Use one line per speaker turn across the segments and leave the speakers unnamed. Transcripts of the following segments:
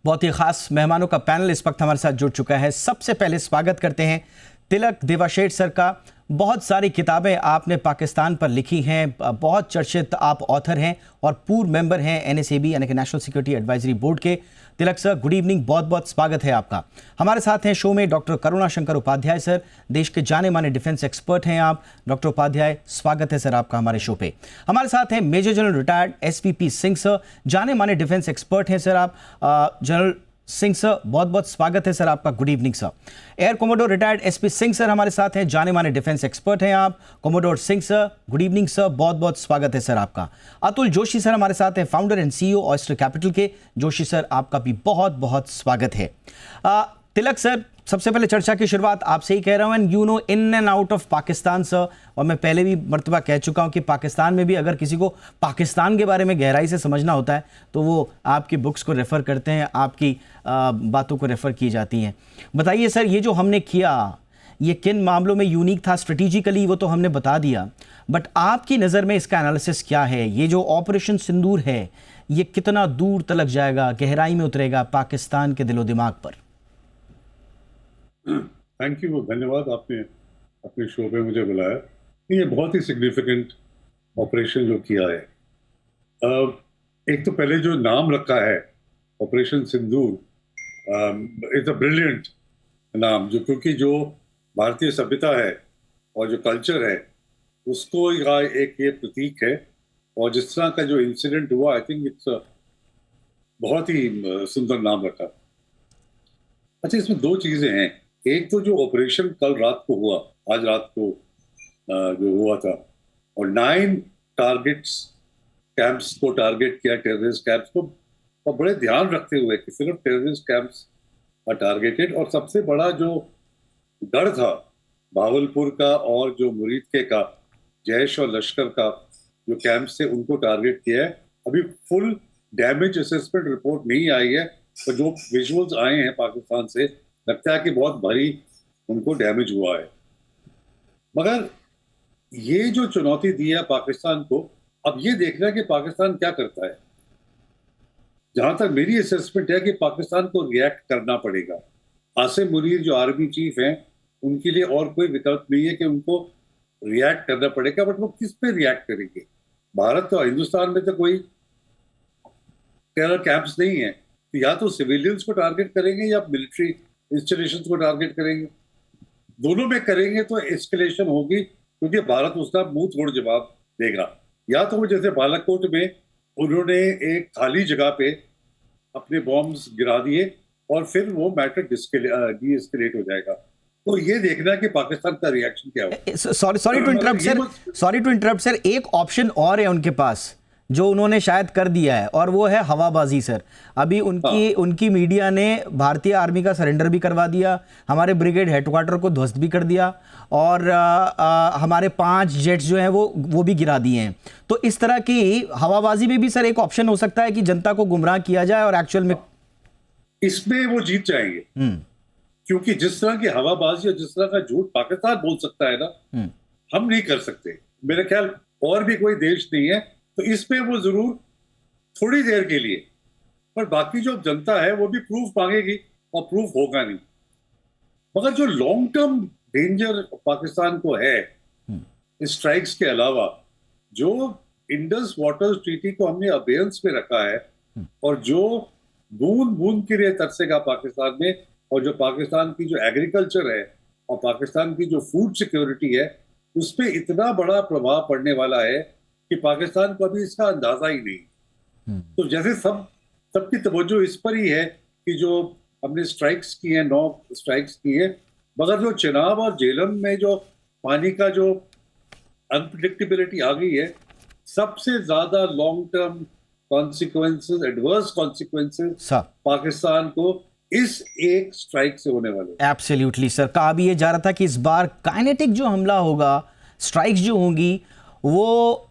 बहुत ही खास मेहमानों का पैनल इस वक्त हमारे साथ जुड़ चुका है। सबसे पहले स्वागत करते हैं तिलक देवाशेठ सर का। बहुत सारी किताबें आपने पाकिस्तान पर लिखी हैं, बहुत चर्चित आप ऑथर हैं और पूर्व मेंबर हैं NSAB यानी कि नेशनल सिक्योरिटी एडवाइजरी बोर्ड के। तिलक सर, गुड इवनिंग, बहुत बहुत स्वागत है आपका। हमारे साथ हैं शो में डॉक्टर करुणा शंकर उपाध्याय सर, देश के जाने माने डिफेंस एक्सपर्ट हैं आप। डॉक्टर उपाध्याय, स्वागत है सर आपका हमारे शो पे। हमारे साथ हैं major general retired SVP Singh sir, जाने माने डिफेंस एक्सपर्ट हैं सर आप। जनरल सिंह सर, बहुत बहुत स्वागत है सर आपका, good evening sir. Air commodore retired SP Singh sir हमारे साथ हैं, जाने माने डिफेंस एक्सपर्ट हैं आप। Commodore Singh sir, good evening sir, बहुत बहुत स्वागत है सर आपका। अतुल जोशी सर हमारे साथ हैं, founder and CEO oyster capital के। जोशी सर, आपका भी बहुत बहुत स्वागत है। तिलक सर, सबसे पहले चर्चा की शुरुआत आपसे ही कह रहा हूं, and you know in and out of Pakistan sir, और मैं पहले भी मर्तबा कह चुका हूं कि पाकिस्तान में भी अगर किसी को पाकिस्तान के बारे में गहराई से समझना होता है तो वो आपकी बुक्स को रेफ़र करते हैं, आपकी बातों को रेफ़र की जाती हैं। बताइए सर, ये जो हमने किया ये किन मामलों में यूनिक था स्ट्रेटेजिकली, वो तो हमने बता दिया, बट आपकी नज़र में इसका एनालिसिस क्या है? ये जो ऑपरेशन सिंदूर है ये कितना दूर तलक जाएगा, गहराई में उतरेगा पाकिस्तान के दिलो दिमाग पर?
थैंक यू, धन्यवाद, आपने अपने शो पे मुझे बुलाया। ये बहुत ही सिग्निफिकेंट ऑपरेशन जो किया है। एक तो पहले जो नाम रखा है operation Sindoor, it's a brilliant नाम, जो क्योंकि जो भारतीय सभ्यता है और जो कल्चर है उसको एक ये प्रतीक है। और जिस तरह का जो इंसिडेंट हुआ, आई थिंक इट्स बहुत ही सुंदर नाम रखा। अच्छा, इसमें दो चीजें हैं। एक तो जो ऑपरेशन कल रात को हुआ, आज रात को जो हुआ था, और 9 टारगेट्स कैंप्स को टारगेट किया, टेररिस्ट कैंप्स को, और बड़े ध्यान रखते हुए कि सिर्फ टेररिस्ट कैंप्स आर टारगेटेड। और सबसे बड़ा जो डर था भावलपुर का और जो मुरीदके का, जैश और लश्कर का जो कैंप्स थे, उनको टारगेट किया है। अभी फुल डैमेज असेसमेंट रिपोर्ट नहीं आई है, पर जो विजुअल्स आए हैं पाकिस्तान से, लगता है कि बहुत भारी उनको डैमेज हुआ है। मगर ये जो चुनौती दी है पाकिस्तान को, अब ये देखना है कि पाकिस्तान क्या करता है। जहां तक मेरी असेसमेंट है कि पाकिस्तान को रिएक्ट करना पड़ेगा। आसिम मुनीर जो आर्मी चीफ हैं, उनके लिए और कोई विकल्प नहीं है कि उनको रिएक्ट करना पड़ेगा। बट वो किस पे रिएक्ट करेंगे? भारत तो, हिंदुस्तान में तो कोई टेरर कैंप्स नहीं है, तो या तो सिविलियंस को टारगेट करेंगे या मिलिट्री इंस्टॉलेशंस को टारगेट करेंगे। दोनों में करेंगे तो एस्केलेशन होगी, क्योंकि भारत उसका मुंह तोड़ जवाब देगा। या तो वो जैसे बालाकोट में उन्होंने एक खाली जगह पे अपने बॉम्ब्स गिरा दिए और फिर वो मैटर डी एस्केलेट हो जाएगा। तो ये देखना कि पाकिस्तान का रिएक्शन क्या होगा।
सॉरी टू इंटरप्ट सर, एक ऑप्शन और है उनके पास जो उन्होंने शायद कर दिया है, और वो है हवाबाजी सर। अभी उनकी मीडिया ने भारतीय आर्मी का सरेंडर भी करवा दिया, हमारे ब्रिगेड हेडक्वार्टर को ध्वस्त भी कर दिया, और हमारे 5 जेट्स जो हैं वो भी गिरा दिए हैं। तो इस तरह की हवाबाजी में भी सर एक ऑप्शन हो सकता है कि जनता को गुमराह किया जाए और एक्चुअल में
इसमें वो जीत जाएंगे। क्योंकि जिस तरह की हवाबाजी और जिस तरह का झूठ पाकिस्तान बोल सकता है ना, हम नहीं कर सकते। मेरे ख्याल और भी कोई देश नहीं है। तो इसमें वो जरूर थोड़ी देर के लिए, पर बाकी जो जनता है वो भी प्रूफ मांगेगी और प्रूफ होगा नहीं। मगर जो लॉन्ग टर्म डेंजर पाकिस्तान को है स्ट्राइक्स के अलावा, जो इंडस वाटर ट्रीटी को हमने अबेयंस में रखा है, और जो बूंद बूंद के लिए तरसेगा पाकिस्तान में, और जो पाकिस्तान की जो एग्रीकल्चर है और पाकिस्तान की जो फूड सिक्योरिटी है, उस पर इतना बड़ा प्रभाव पड़ने वाला है कि पाकिस्तान को अभी इसका अंदाजा ही नहीं। तो जैसे सबकी तवज्जो इस पर ही है कि जो हमने स्ट्राइक्स की है, 9 स्ट्राइक्स की है, मगर जो चिनाब और जेलम में जो पानी का जो अनप्रेडिक्टेबिलिटी आ गई है, सबसे ज्यादा long term consequences, adverse consequences Pakistan को इस एक स्ट्राइक से होने वाले।
एब्सोल्युटली सर, कहा भी ये जा रहा था कि इस बार काइनेटिक जो हमला होगा, स्ट्राइक्स जो होंगी वो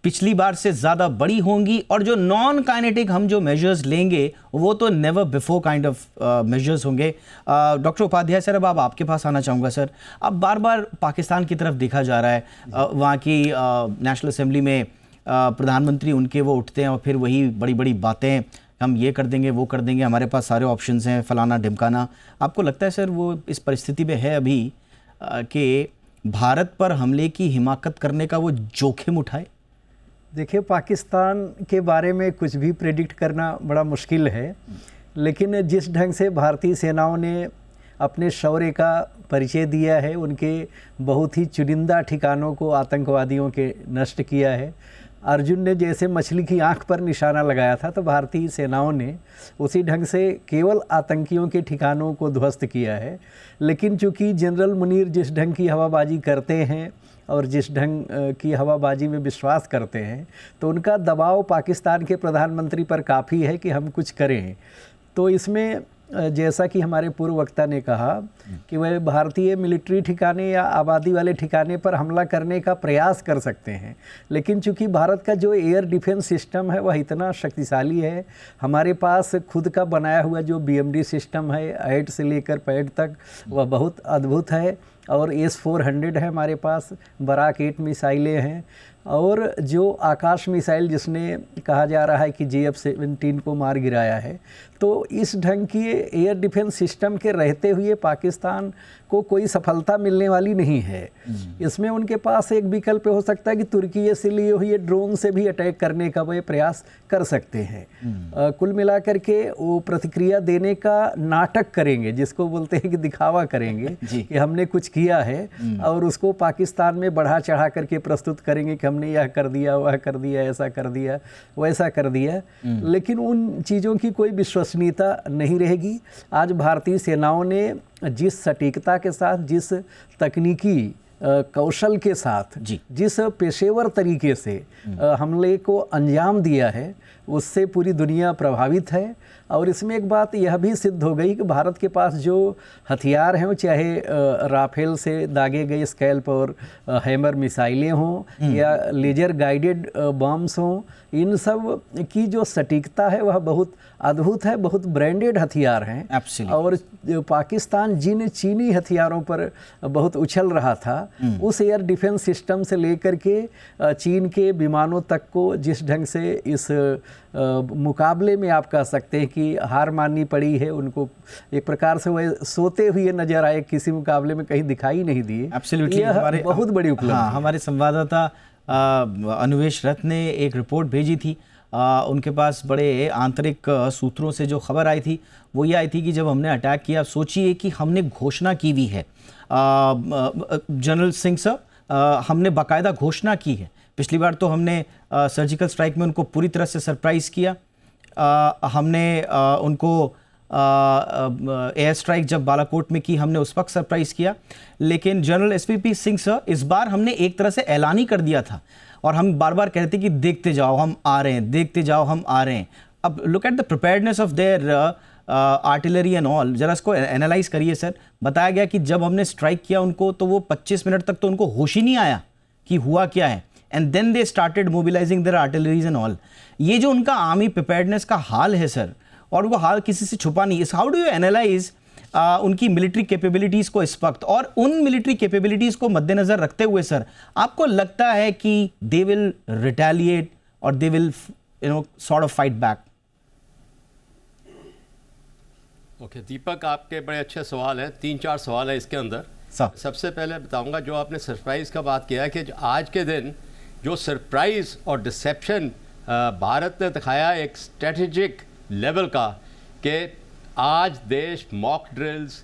पिछली बार से ज़्यादा बड़ी होंगी, और जो नॉन काइनेटिक हम जो मेजर्स लेंगे वो तो never before kind of measures होंगे। डॉक्टर उपाध्याय सर, अब आपके पास आना चाहूँगा सर। अब बार बार पाकिस्तान की तरफ देखा जा रहा है, वहाँ की नेशनल असेंबली में प्रधानमंत्री उनके वो उठते हैं और फिर वही बड़ी बड़ी बातें हम ये कर देंगे, वो कर देंगे, हमारे पास सारे ऑप्शंस हैं, फलाना ढिमकाना। आपको लगता है सर वो इस परिस्थिति में है अभी कि भारत पर हमले की हिमाकत करने का वो जोखिम उठाए?
देखिए, पाकिस्तान के बारे में कुछ भी प्रेडिक्ट करना बड़ा मुश्किल है, लेकिन जिस ढंग से भारतीय सेनाओं ने अपने शौर्य का परिचय दिया है, उनके बहुत ही चुनिंदा ठिकानों को आतंकवादियों के नष्ट किया है। अर्जुन ने जैसे मछली की आंख पर निशाना लगाया था, तो भारतीय सेनाओं ने उसी ढंग से केवल आतंकियों के ठिकानों को ध्वस्त किया है। लेकिन चूंकि जनरल मुनीर जिस ढंग की हवाबाजी करते हैं और जिस ढंग की हवाबाजी में विश्वास करते हैं, तो उनका दबाव पाकिस्तान के प्रधानमंत्री पर काफ़ी है कि हम कुछ करें। तो इसमें जैसा कि हमारे पूर्व वक्ता ने कहा कि वह भारतीय मिलिट्री ठिकाने या आबादी वाले ठिकाने पर हमला करने का प्रयास कर सकते हैं, लेकिन चूंकि भारत का जो एयर डिफेंस सिस्टम है वह इतना शक्तिशाली है, हमारे पास खुद का बनाया हुआ जो BMD सिस्टम है, हेड से लेकर पैड तक, वह बहुत अद्भुत है। और S-400 है हमारे पास, बराक 8 मिसाइलें हैं, और जो आकाश मिसाइल जिसने कहा जा रहा है कि JF-17 को मार गिराया है। तो इस ढंग की एयर डिफेंस सिस्टम के रहते हुए पाकिस्तान को कोई सफलता मिलने वाली नहीं है। इसमें उनके पास एक विकल्प हो सकता है कि तुर्की से लिए हुए ड्रोन से भी अटैक करने का वे प्रयास कर सकते हैं। कुल मिलाकर के वो प्रतिक्रिया देने का नाटक करेंगे, जिसको बोलते हैं कि दिखावा करेंगे कि हमने कुछ किया है, और उसको पाकिस्तान में बढ़ा चढ़ा करके प्रस्तुत करेंगे कि हमने यह कर दिया, वह कर दिया, ऐसा कर दिया, वैसा कर दिया। लेकिन उन चीज़ों की कोई विश्वसनीयता नहीं रहेगी। आज भारतीय सेनाओं ने जिस सटीकता के साथ, जिस तकनीकी कौशल के साथ, जिस पेशेवर तरीके से हमले को अंजाम दिया है, उससे पूरी दुनिया प्रभावित है। और इसमें एक बात यह भी सिद्ध हो गई कि भारत के पास जो हथियार हैं, चाहे राफेल से दागे गए स्कैल्प और हैमर मिसाइलें हों या लेजर गाइडेड बॉम्ब्स हों, इन सब की जो सटीकता है वह बहुत अद्भुत है, बहुत ब्रांडेड हथियार हैं। और पाकिस्तान जिन चीनी हथियारों पर बहुत उछल रहा था, उस एयर डिफेंस सिस्टम से लेकर के चीन के विमानों तक को जिस ढंग से इस मुकाबले में आप कह सकते हैं कि हार माननी पड़ी है उनको, एक प्रकार से वह सोते हुए नजर आए, किसी मुकाबले में कहीं दिखाई नहीं दिए।
एब्सोल्युटली,
हमारे बहुत बड़ी उपलब्धि।
हाँ, हमारे संवाददाता अनुवेश रथ ने एक रिपोर्ट भेजी थी। उनके पास बड़े आंतरिक सूत्रों से जो खबर आई थी वो ये आई थी कि जब हमने अटैक किया, सोचिए कि हमने घोषणा की हुई है, जनरल सिंह सर, हमने बाकायदा घोषणा की है। पिछली बार तो हमने सर्जिकल स्ट्राइक में उनको पूरी तरह से सरप्राइज़ किया। हमने उनको एयर स्ट्राइक जब बालाकोट में की, हमने उस वक्त सरप्राइज़ किया। लेकिन जनरल SVP सिंह सर, इस बार हमने एक तरह से ऐलान ही कर दिया था, और हम बार बार कहते कि देखते जाओ हम आ रहे हैं, देखते जाओ हम आ रहे हैं। अब look at the preparedness of their artillery and all, जरा इसको एनालाइज करिए सर। बताया गया कि जब हमने स्ट्राइक किया उनको, तो वो 25 मिनट तक तो उनको होश ही नहीं आया कि हुआ क्या है, and then they started mobilising their artilleries and all. ये जो उनका आर्मी प्रिपेयर्डनेस का हाल है सर, और वो हाल किसी से छुपा नहीं, इस हाउ डू यू एनालाइज उनकी मिलिट्री कैपेबिलिटीज़ को इस वक्त, और उन मिलिट्री कैपेबिलिटीज़ को मद्देनज़र रखते हुए सर, आपको लगता है कि दे विल रिटेलिएट और they will sort of fight back?
Okay Deepak, आपके बड़े अच्छे सवाल हैं, 3-4 सवाल हैं इसके अंदर। सबसे पहले बताऊंगा, जो आपने सरप्राइज़ का बात किया है कि आज के दिन जो सरप्राइज़ और डिसेप्शन भारत ने दिखाया एक स्ट्रेटेजिक लेवल का, कि आज देश मॉक ड्रिल्स,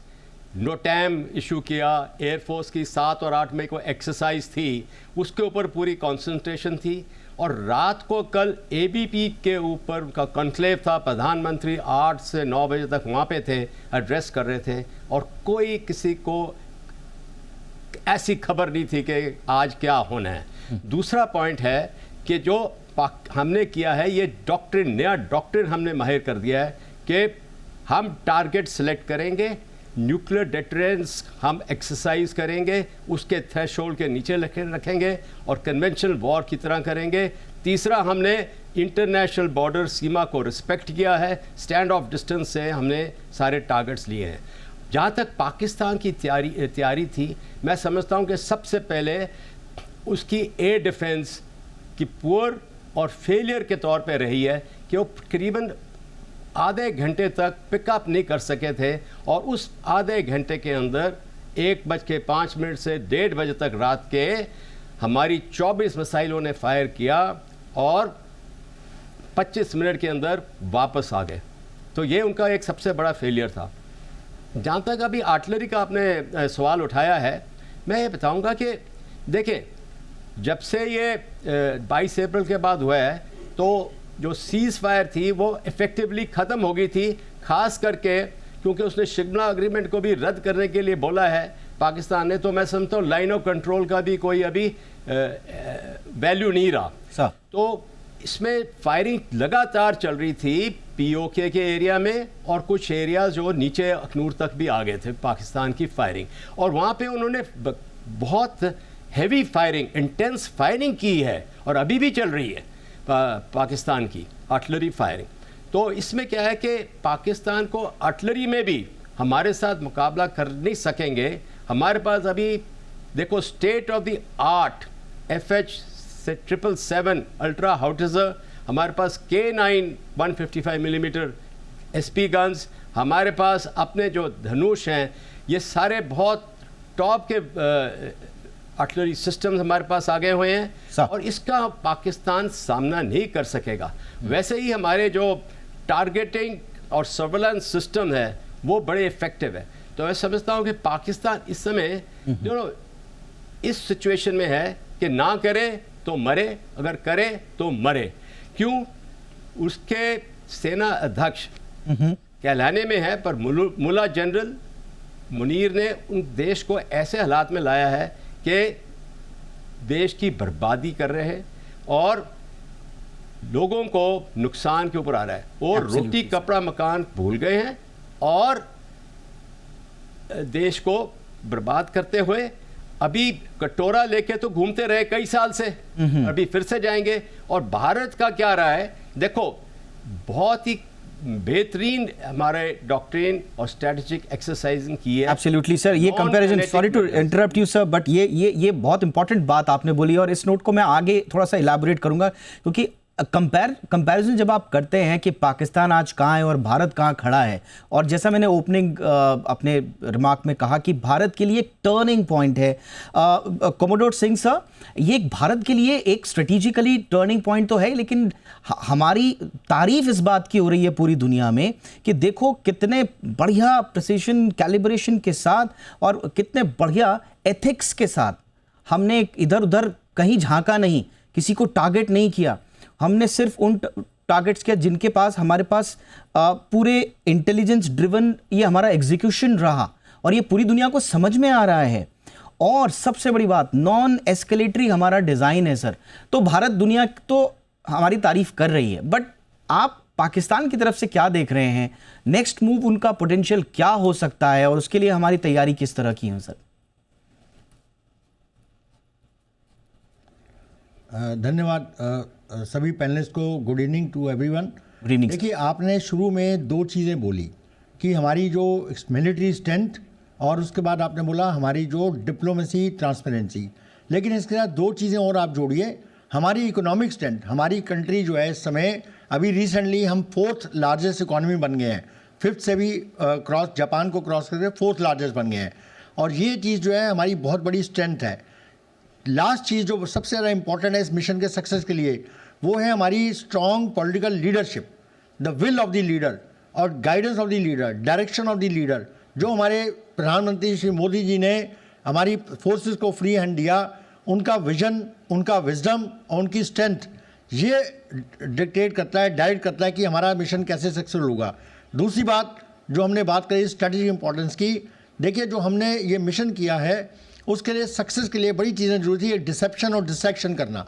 नोटैम इशू किया, एयरफोर्स की 7 और 8 मई को एक्सरसाइज थी, उसके ऊपर पूरी कंसंट्रेशन थी। और रात को कल ABP के ऊपर उनका कॉन्क्लेव था, प्रधानमंत्री 8 से 9 बजे तक वहाँ पे थे, एड्रेस कर रहे थे, और कोई किसी को ऐसी खबर नहीं थी कि आज क्या होना है। दूसरा पॉइंट है कि जो हमने किया है, ये डॉक्ट्रिन, नया डॉक्ट्रिन हमने माहिर कर दिया है कि हम टारगेट सेलेक्ट करेंगे, न्यूक्लियर डिटरेंस हम एक्सरसाइज करेंगे, उसके थ्रेशोल्ड के नीचे रखेंगे और कन्वेंशनल वॉर की तरह करेंगे। तीसरा, हमने इंटरनेशनल बॉर्डर सीमा को रिस्पेक्ट किया है, स्टैंड ऑफ डिस्टेंस से हमने सारे टारगेट्स लिए हैं। जहाँ तक पाकिस्तान की तैयारी थी, मैं समझता हूँ कि सबसे पहले उसकी एयर डिफेंस की पुअर और फेलियर के तौर पे रही है कि वो करीबन आधे घंटे तक पिकअप नहीं कर सके थे, और उस आधे घंटे के अंदर 1:05 से 1:30 बजे तक रात के हमारी 24 मिसाइलों ने फायर किया और 25 मिनट के अंदर वापस आ गए। तो ये उनका एक सबसे बड़ा फेलियर था। जहाँ तक अभी आर्टिलरी का आपने सवाल उठाया है, मैं ये बताऊंगा कि देखें, जब से ये 22 अप्रैल के बाद हुआ है तो जो सीज़ फायर थी वो इफ़ेक्टिवली ख़त्म हो गई थी, ख़ास करके क्योंकि उसने शिमला एग्रीमेंट को भी रद्द करने के लिए बोला है पाकिस्तान ने। तो मैं समझता हूँ लाइन ऑफ कंट्रोल का भी कोई अभी वैल्यू नहीं रहा। तो इसमें फायरिंग लगातार चल रही थी पीओके के एरिया में, और कुछ एरियाज जो नीचे अखनूर तक भी आ गए थे पाकिस्तान की फायरिंग, और वहाँ पे उन्होंने बहुत हैवी फायरिंग, इंटेंस फायरिंग की है, और अभी भी चल रही है पाकिस्तान की आर्टिलरी फायरिंग। तो इसमें क्या है कि पाकिस्तान को आर्टिलरी में भी हमारे साथ मुकाबला कर नहीं सकेंगे। हमारे पास अभी देखो state of the art FH 777 ultra howitzer, हमारे पास K9 155 मिलीमीटर SP गन्स, हमारे पास अपने जो धनुष हैं, ये सारे बहुत टॉप के आर्टिलरी सिस्टम्स हमारे पास आ गए हुए हैं, और इसका पाकिस्तान सामना नहीं कर सकेगा। वैसे ही हमारे जो टारगेटिंग और सर्वेलेंस सिस्टम है वो बड़े इफेक्टिव है। तो मैं समझता हूँ कि पाकिस्तान इस समय इस सिचुएशन में है कि ना करे तो मरे, अगर करे तो मरे। क्यों? उसके सेना अध्यक्ष कहलाने में है, पर मुल्ला जनरल मुनीर ने उन देश को ऐसे हालात में लाया है कि देश की बर्बादी कर रहे हैं और लोगों को नुकसान के ऊपर आ रहा है, और रोटी कपड़ा मकान भूल गए हैं और देश को बर्बाद करते हुए अभी कटोरा लेके तो घूमते रहे कई साल से, अभी फिर से जाएंगे। और भारत का क्या रहा है, देखो बहुत ही बेहतरीन हमारे डॉक्ट्रिन और स्ट्रेटेजिक एक्सरसाइजिंग की है।
एब्सोल्युटली सर, ये comparison, sorry to interrupt you sir, but ये बहुत इंपॉर्टेंट बात आपने बोली, और इस नोट को मैं आगे थोड़ा सा इलैबोरेट करूंगा, क्योंकि कंपैरिजन जब आप करते हैं कि पाकिस्तान आज कहाँ है और भारत कहाँ खड़ा है, और जैसा मैंने ओपनिंग अपने रिमार्क में कहा कि भारत के लिए एक टर्निंग पॉइंट है, कोमोडोर सिंह सर, ये भारत के लिए एक स्ट्रेटेजिकली टर्निंग पॉइंट तो है, लेकिन हमारी तारीफ इस बात की हो रही है पूरी दुनिया में कि देखो कितने बढ़िया प्रिसिशन कैलिब्रेशन के साथ और कितने बढ़िया एथिक्स के साथ हमने इधर उधर कहीं झांका नहीं, किसी को टारगेट नहीं किया, हमने सिर्फ उन टारगेट्स किया जिनके पास हमारे पास पूरे इंटेलिजेंस ड्रिवन ये हमारा एग्जीक्यूशन रहा, और ये पूरी दुनिया को समझ में आ रहा है। और सबसे बड़ी बात, नॉन एस्केलेटरी हमारा डिज़ाइन है सर। तो भारत दुनिया तो हमारी तारीफ कर रही है, बट आप पाकिस्तान की तरफ से क्या देख रहे हैं, नेक्स्ट मूव उनका पोटेंशियल क्या हो सकता है, और उसके लिए हमारी तैयारी किस तरह की है सर?
धन्यवाद सभी पैनलिस्ट को। Good evening to everyone. देखिए, आपने शुरू में दो चीज़ें बोली कि हमारी जो मिलिट्री स्ट्रेंथ, और उसके बाद आपने बोला हमारी जो डिप्लोमेसी ट्रांसपेरेंसी, लेकिन इसके साथ दो चीज़ें और आप जोड़िए, हमारी इकोनॉमिक स्ट्रेंथ। हमारी कंट्री जो है इस समय, अभी रिसेंटली हम 4th लार्जेस्ट इकोनॉमी बन गए हैं, 5th से भी क्रॉस, जापान को क्रॉस करके 4th लार्जेस्ट बन गए हैं, और ये चीज़ जो है हमारी बहुत बड़ी स्ट्रेंथ है। लास्ट चीज़ जो सबसे ज़्यादा इंपॉर्टेंट है इस मिशन के सक्सेस के लिए, वो है हमारी strong political leadership, the will of the leader और guidance of the leader, direction of the leader. जो हमारे प्रधानमंत्री श्री मोदी जी ने हमारी फोर्सेस को फ्री हैंड दिया, उनका विजन, उनका विजडम और उनकी स्ट्रेंथ, ये डिक्टेट करता है, डायरेक्ट करता है कि हमारा मिशन कैसे सक्सेसफुल होगा। दूसरी बात जो हमने बात करी स्ट्रेटेजिक इंपॉर्टेंस की, देखिए जो हमने ये मिशन किया है उसके लिए सक्सेस के लिए बड़ी चीज़ें जरूरी थी, डिसेप्शन और डिस्ट्रैक्शन करना।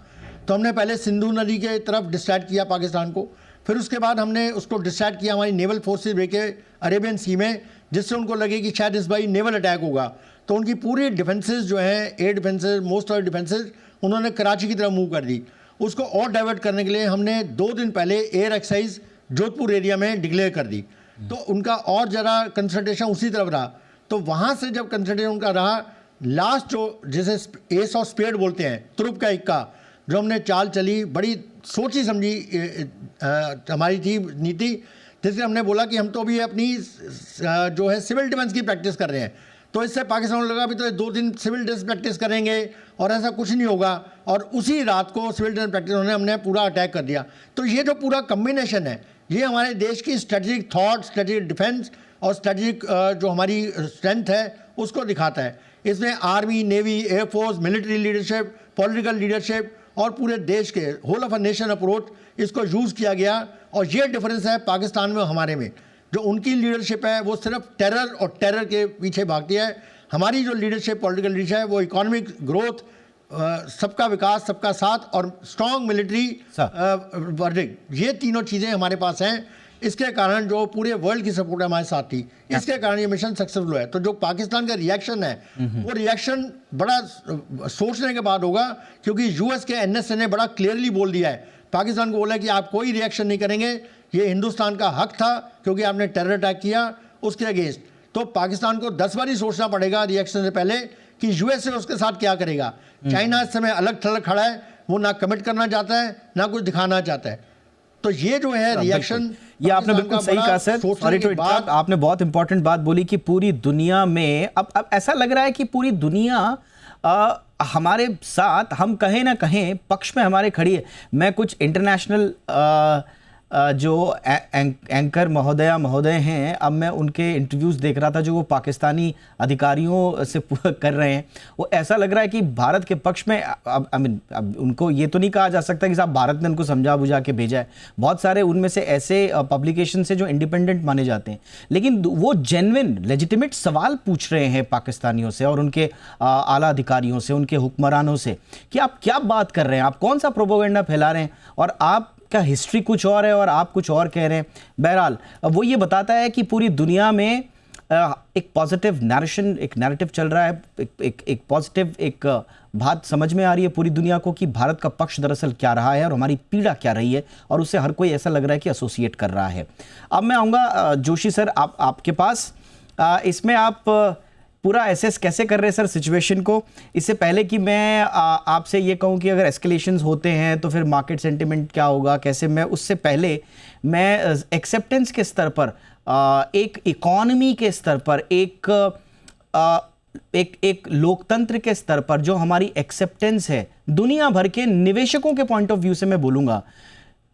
तो हमने पहले सिंधु नदी के तरफ डिस्ट्रैक्ट किया पाकिस्तान को, फिर उसके बाद हमने उसको डिस्ट्रैक्ट किया हमारी नेवल फोर्सेज लेके अरेबियन सी में, जिससे उनको लगे कि शायद इस बार नेवल अटैक होगा। तो उनकी पूरी डिफेंसेस जो हैं, air defences, most of defences, उन्होंने कराची की तरफ मूव कर दी। उसको और डाइवर्ट करने के लिए हमने 2 दिन पहले एयर एक्सरसाइज जोधपुर एरिया में डिक्लेयर कर दी। तो उनका और ज़रा कंसंट्रेशन उसी तरफ रहा। तो वहाँ से जब कंसंट्रेशन उनका रहा, लास्ट जो जिसे एस ऑफ स्पेड बोलते हैं, तुरुप का इक्का, जो हमने चाल चली, बड़ी सोची समझी हमारी थी नीति। जैसे हमने बोला कि हम तो अभी अपनी जो है सिविल डिफेंस की प्रैक्टिस कर रहे हैं, तो इससे पाकिस्तान को लगा अभी तो 2 दिन सिविल डिफेंस प्रैक्टिस करेंगे और ऐसा कुछ नहीं होगा, और उसी रात को सिविल डिफेंस प्रैक्टिस हमने पूरा अटैक कर दिया। तो ये जो पूरा कम्बिनेशन है, ये हमारे देश की स्ट्रेटजिक थॉट, स्ट्रेटजिक डिफेंस और स्ट्रेटजिक जो हमारी स्ट्रेंथ है उसको दिखाता है। इसमें army, navy, air force, military leadership, political leadership और पूरे देश के whole of a nation approach इसको यूज़ किया गया। और ये डिफरेंस है पाकिस्तान में हमारे में, जो उनकी लीडरशिप है वो सिर्फ टेरर और टेरर के पीछे भागती है। हमारी जो लीडरशिप, पॉलिटिकल लीडरशिप है, वो इकोनॉमिक ग्रोथ, सबका विकास, सबका साथ और स्ट्रॉन्ग मिलिट्री वर्डिंग, ये तीनों चीज़ें हमारे पास हैं। इसके कारण जो पूरे वर्ल्ड की सपोर्ट हमारे साथ थी, इसके कारण ये मिशन सक्सेसफुल हुआ है। तो जो पाकिस्तान का रिएक्शन है वो रिएक्शन बड़ा सोचने के बाद होगा, क्योंकि यूएस के एनएसए ने बड़ा क्लियरली बोल दिया है, पाकिस्तान को बोला कि आप कोई रिएक्शन नहीं करेंगे, ये हिंदुस्तान का हक था क्योंकि आपने टेरर अटैक किया उसके अगेंस्ट। तो पाकिस्तान को 10 बार ही सोचना पड़ेगा रिएक्शन से पहले कि यूएसए उसके साथ क्या करेगा। चाइना इस समय अलग थलग खड़ा है, वो ना कमिट करना चाहता है ना कुछ दिखाना चाहता है। तो ये जो है रिएक्शन,
ये आपने बिल्कुल सही कहा सर, सॉरी टू इंटरप्ट, आपने बहुत इंपॉर्टेंट बात बोली कि पूरी दुनिया में अब ऐसा लग रहा है कि पूरी दुनिया हमारे साथ, हम कहें ना कहें पक्ष में हमारे खड़ी है। मैं कुछ इंटरनेशनल जो एंकर महोदय हैं, अब मैं उनके इंटरव्यूज़ देख रहा था जो वो पाकिस्तानी अधिकारियों से कर रहे हैं, वो ऐसा लग रहा है कि भारत के पक्ष में। अब उनको ये तो नहीं कहा जा सकता कि साहब भारत ने उनको समझा बुझा के भेजा है। बहुत सारे उनमें से ऐसे पब्लिकेशन से जो इंडिपेंडेंट माने जाते हैं, लेकिन वो जेन्युइन लेजिटिमेट सवाल पूछ रहे हैं पाकिस्तानियों से और उनके आला अधिकारियों से, उनके हुक्मरानों से, कि आप क्या बात कर रहे हैं, आप कौन सा प्रोपेगेंडा फैला रहे हैं, और आप का हिस्ट्री कुछ और है और आप कुछ और कह रहे हैं। बहरहाल वो ये बताता है कि पूरी दुनिया में एक पॉजिटिव नैरेशन, एक नैरेटिव चल रहा है, एक पॉजिटिव एक बात समझ में आ रही है पूरी दुनिया को कि भारत का पक्ष दरअसल क्या रहा है और हमारी पीड़ा क्या रही है, और उससे हर कोई ऐसा लग रहा है कि एसोसिएट कर रहा है। अब मैं आऊँगा जोशी सर आपके पास, इसमें आप पूरा एसेस कैसे कर रहे हैं सर सिचुएशन को। इससे पहले कि मैं आपसे ये कहूँ कि अगर एस्केलेशंस होते हैं तो फिर मार्केट सेंटिमेंट क्या होगा, कैसे, मैं उससे पहले मैं एक्सेप्टेंस के स्तर पर, एक इकॉनमी के स्तर पर, एक लोकतंत्र के स्तर पर जो हमारी एक्सेप्टेंस है दुनिया भर के निवेशकों के पॉइंट ऑफ व्यू से मैं बोलूँगा,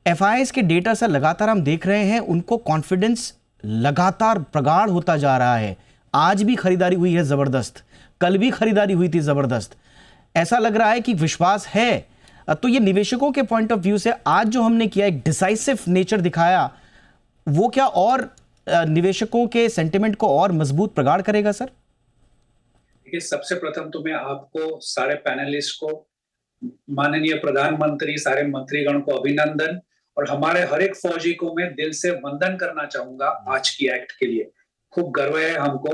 FIS के डेटा से लगातार हम देख रहे हैं उनको कॉन्फिडेंस लगातार प्रगाढ़ होता जा रहा है। आज भी खरीदारी हुई है जबरदस्त, कल भी खरीदारी हुई थी जबरदस्त, ऐसा लग रहा है कि विश्वास है। तो ये निवेशकों के पॉइंट ऑफ व्यू से आज जो हमने किया, एक डिसाइसिव नेचर दिखाया, वो क्या और निवेशकों के सेंटिमेंट को और मजबूत प्रगाढ़ करेगा सर?
देखिए, सबसे प्रथम तो मैं आपको, सारे पैनलिस्ट को, माननीय प्रधानमंत्री, सारे मंत्रीगण को अभिनंदन, और हमारे हर एक फौजी को मैं दिल से वंदन करना चाहूंगा आज की एक्ट के लिए। खूब गर्व है हमको।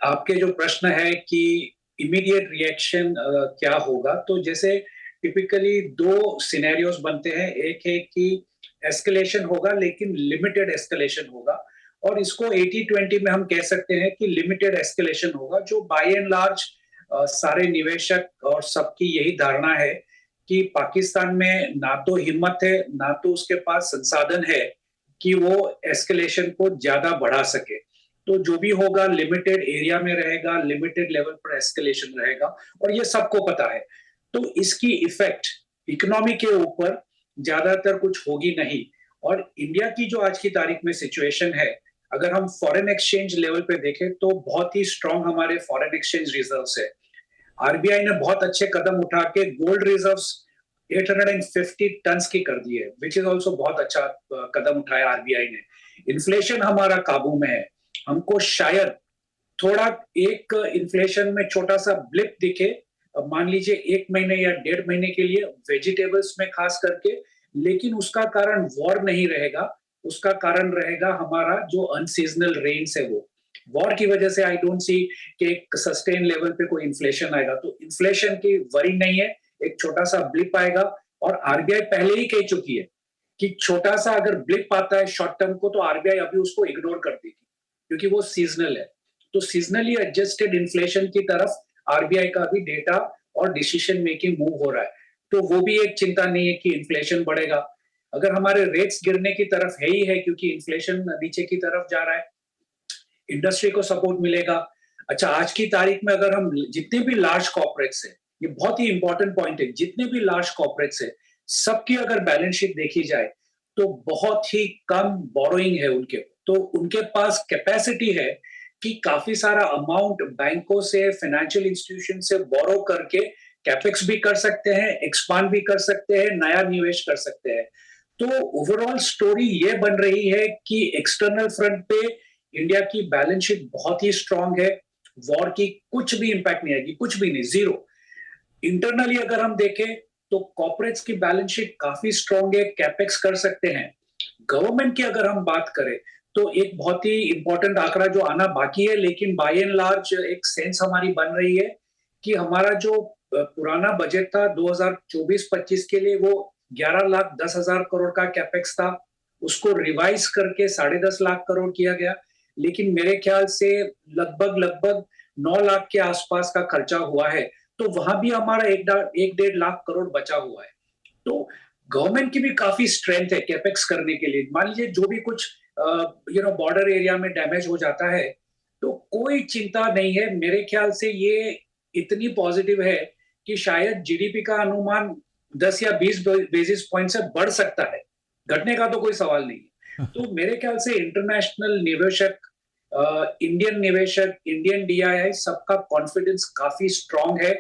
आपके जो प्रश्न है कि इमीडिएट रिएक्शन क्या होगा, तो जैसे टिपिकली 2 सिनेरियोस बनते हैं। एक है कि एस्केलेशन होगा लेकिन लिमिटेड एस्केलेशन होगा, और इसको 80-20 में हम कह सकते हैं कि लिमिटेड एस्केलेशन होगा, जो बाय एंड लार्ज सारे निवेशक और सबकी यही धारणा है कि पाकिस्तान में ना तो हिम्मत है ना तो उसके पास संसाधन है कि वो एस्केलेशन को ज्यादा बढ़ा सके। तो जो भी होगा लिमिटेड एरिया में रहेगा, लिमिटेड लेवल पर एस्केलेशन रहेगा, और ये सबको पता है। तो इसकी इफेक्ट इकोनॉमी के ऊपर ज्यादातर कुछ होगी नहीं। और इंडिया की जो आज की तारीख में सिचुएशन है, अगर हम फॉरेन एक्सचेंज लेवल पे देखें तो बहुत ही स्ट्रांग हमारे फॉरेन एक्सचेंज रिजर्व्स है। आरबीआई ने बहुत अच्छे कदम उठा के गोल्ड रिजर्व्स 850 टन की कर दी है, विच इज ऑल्सो बहुत अच्छा कदम उठाया आरबीआई ने। इन्फ्लेशन हमारा काबू में है। हमको शायद थोड़ा एक इन्फ्लेशन में छोटा सा ब्लिप दिखे, मान लीजिए 1 महीने या 1.5 महीने के लिए वेजिटेबल्स में खास करके, लेकिन उसका कारण वॉर नहीं रहेगा, उसका कारण रहेगा हमारा जो अनसीजनल रेन्स है। वो वॉर की वजह से आई डोंट सी कि एक सस्टेन लेवल पे कोई इन्फ्लेशन आएगा। तो इन्फ्लेशन की वरी नहीं है, एक छोटा सा ब्लिप आएगा। और आरबीआई पहले ही कह चुकी है कि छोटा सा अगर ब्लिप आता है शॉर्ट टर्म को, तो आरबीआई अभी उसको इग्नोर कर देगी, क्योंकि वो सीजनल है। तो सीजनली एडजस्टेड इन्फ्लेशन की तरफ आरबीआई का भी डेटा और डिसीजन मेकिंग मूव हो रहा है। तो वो भी एक चिंता नहीं है कि इन्फ्लेशन बढ़ेगा। अगर हमारे रेट्स गिरने की तरफ है ही है क्योंकि इन्फ्लेशन नीचे की तरफ जा रहा है, इंडस्ट्री को सपोर्ट मिलेगा। अच्छा, आज की तारीख में अगर हम जितने भी लार्ज कॉर्पोरेट्स है, ये बहुत ही इंपॉर्टेंट पॉइंट है, जितने भी लार्ज कॉर्पोरेट्स है सबकी अगर बैलेंस शीट देखी जाए तो बहुत ही कम बोरोइंग है उनके, तो उनके पास कैपेसिटी है कि काफी सारा अमाउंट बैंकों से, फाइनेंशियल इंस्टीट्यूशन से बोरो करके कैपेक्स भी कर सकते हैं, एक्सपांड भी कर सकते हैं, नया निवेश कर सकते हैं। तो ओवरऑल स्टोरी ये बन रही है कि एक्सटर्नल फ्रंट पे इंडिया की बैलेंस शीट बहुत ही स्ट्रांग है, वॉर की कुछ भी इंपैक्ट नहीं आएगी, कुछ भी नहीं, जीरो। इंटरनली अगर हम देखें तो कॉर्पोरेट्स की बैलेंस शीट काफी स्ट्रांग है, कैपेक्स कर सकते हैं। गवर्नमेंट की अगर हम बात करें तो एक बहुत ही इंपॉर्टेंट आंकड़ा जो आना बाकी है, लेकिन बाय एंड लार्ज एक सेंस हमारी बन रही है कि हमारा जो पुराना बजट था 2024-25 के लिए, वो 11,10,000 करोड़ का कैपेक्स था, उसको रिवाइज करके 10.5 लाख करोड़ किया गया। लेकिन मेरे ख्याल से लगभग 9 लाख के आसपास का खर्चा हुआ है, तो वहां भी हमारा 1.5 लाख करोड़ बचा हुआ है। तो गवर्नमेंट की भी काफी स्ट्रेंथ है कैपेक्स करने के लिए। मान लीजिए जो भी कुछ बॉर्डर एरिया में डैमेज हो जाता है तो कोई चिंता नहीं है। मेरे ख्याल से ये इतनी पॉजिटिव है कि शायद जीडीपी का अनुमान 10 या 20 बेसिस पॉइंट से बढ़ सकता है, घटने का तो कोई सवाल नहीं है। तो मेरे ख्याल से इंटरनेशनल निवेशक, इंडियन निवेशक, इंडियन डीआईआई सबका कॉन्फिडेंस काफी स्ट्रांग है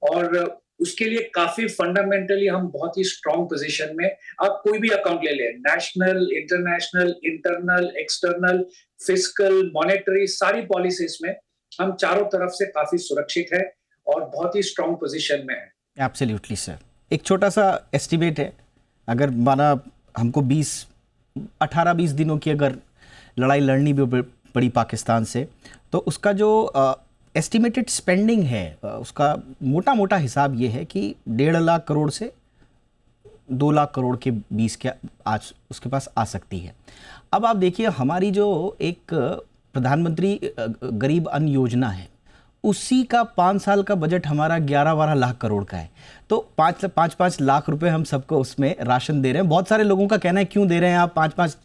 और उसके लिए काफी फंडामेंटली हम बहुत ही स्ट्रांग पोजीशन में। आप कोई भी अकाउंट ले लें, national, international, internal, external, fiscal, monetary, सारी पॉलिसीज में हम चारों तरफ से काफी सुरक्षित है और बहुत ही स्ट्रांग पोजीशन में है।
Absolutely sir. एक छोटा सा एस्टिमेट है, अगर माना हमको 18-20 दिनों की अगर लड़ाई लड़नी भी पड़ी पाकिस्तान से, तो उसका जो एस्टिमेटेड स्पेंडिंग है, उसका मोटा मोटा हिसाब ये है कि 1.5 लाख करोड़ से 2 लाख करोड़ के बीच के आज उसके पास आ सकती है। अब आप देखिए, हमारी जो एक प्रधानमंत्री गरीब अन्न योजना है, उसी का 5 साल का बजट हमारा 11-12 लाख करोड़ का है। तो 5-5 लाख रुपए हम सबको उसमें राशन दे रहे हैं। बहुत सारे लोगों का कहना है क्यों दे रहे हैं आप, 5-5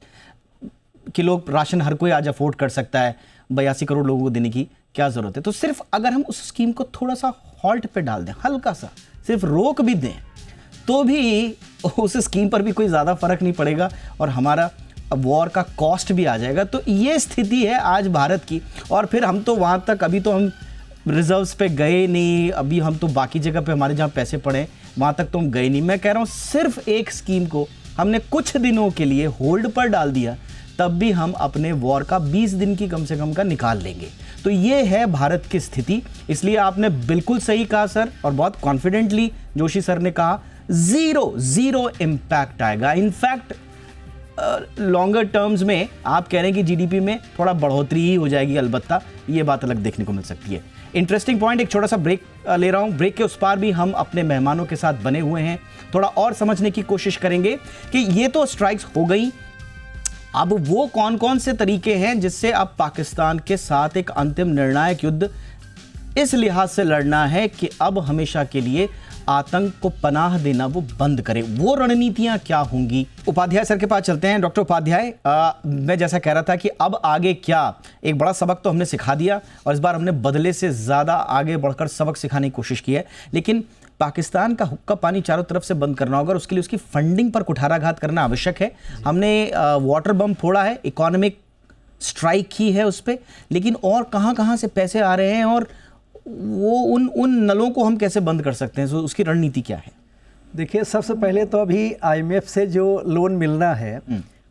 किलो राशन हर कोई आज अफोर्ड कर सकता है, 82 करोड़ लोगों को देने की क्या ज़रूरत है। तो सिर्फ अगर हम उस स्कीम को थोड़ा सा हॉल्ट पे डाल दें, हल्का सा सिर्फ रोक भी दें, तो भी उस स्कीम पर भी कोई ज़्यादा फर्क नहीं पड़ेगा और हमारा वॉर का कॉस्ट भी आ जाएगा। तो ये स्थिति है आज भारत की। और फिर हम तो वहाँ तक, अभी तो हम रिजर्व्स पे गए नहीं, अभी हम तो बाकी जगह पे हमारे जहाँ पैसे पड़े वहाँ तक तो हम गए नहीं। मैं कह रहा हूँ सिर्फ एक स्कीम को हमने कुछ दिनों के लिए होल्ड पर डाल दिया, तब भी हम अपने वॉर का 20 दिन की कम से कम का निकाल लेंगे। तो ये है भारत की स्थिति। इसलिए आपने बिल्कुल सही कहा सर, और बहुत कॉन्फिडेंटली जोशी सर ने कहा जीरो इम्पैक्ट आएगा। इनफैक्ट लॉन्गर टर्म्स में आप कह रहे हैं कि जीडीपी में थोड़ा बढ़ोतरी ही हो जाएगी, अलबत्ता ये बात अलग देखने को मिल सकती है। Interesting point. एक छोटा सा ब्रेक ले रहा हूं, ब्रेक के उस पार भी हम अपने मेहमानों के साथ बने हुए हैं, थोड़ा और समझने की कोशिश करेंगे कि ये तो स्ट्राइक्स हो गई, अब वो कौन कौन से तरीके हैं जिससे अब पाकिस्तान के साथ एक अंतिम निर्णायक युद्ध इस लिहाज से लड़ना है कि अब हमेशा के लिए आतंक को पनाह देना वो बंद करे, वो रणनीतियां क्या होंगी। उपाध्याय सर के पास चलते हैं। डॉक्टर उपाध्याय, मैं जैसा कह रहा था कि अब आगे क्या, एक बड़ा सबक तो हमने सिखा दिया और इस बार हमने बदले से ज़्यादा आगे बढ़कर सबक सिखाने की कोशिश की है, लेकिन पाकिस्तान का हुक्का पानी चारों तरफ से बंद करना होगा, उसके लिए उसकी फंडिंग पर कुठाराघात करना आवश्यक है। हमने वाटर बम फोड़ा है, इकोनॉमिक स्ट्राइक की है उस पर, लेकिन और कहाँ से पैसे आ रहे हैं और वो उन नलों को हम कैसे बंद कर सकते हैं, तो उसकी रणनीति क्या है?
देखिए, सबसे पहले तो अभी आईएमएफ से जो लोन मिलना है,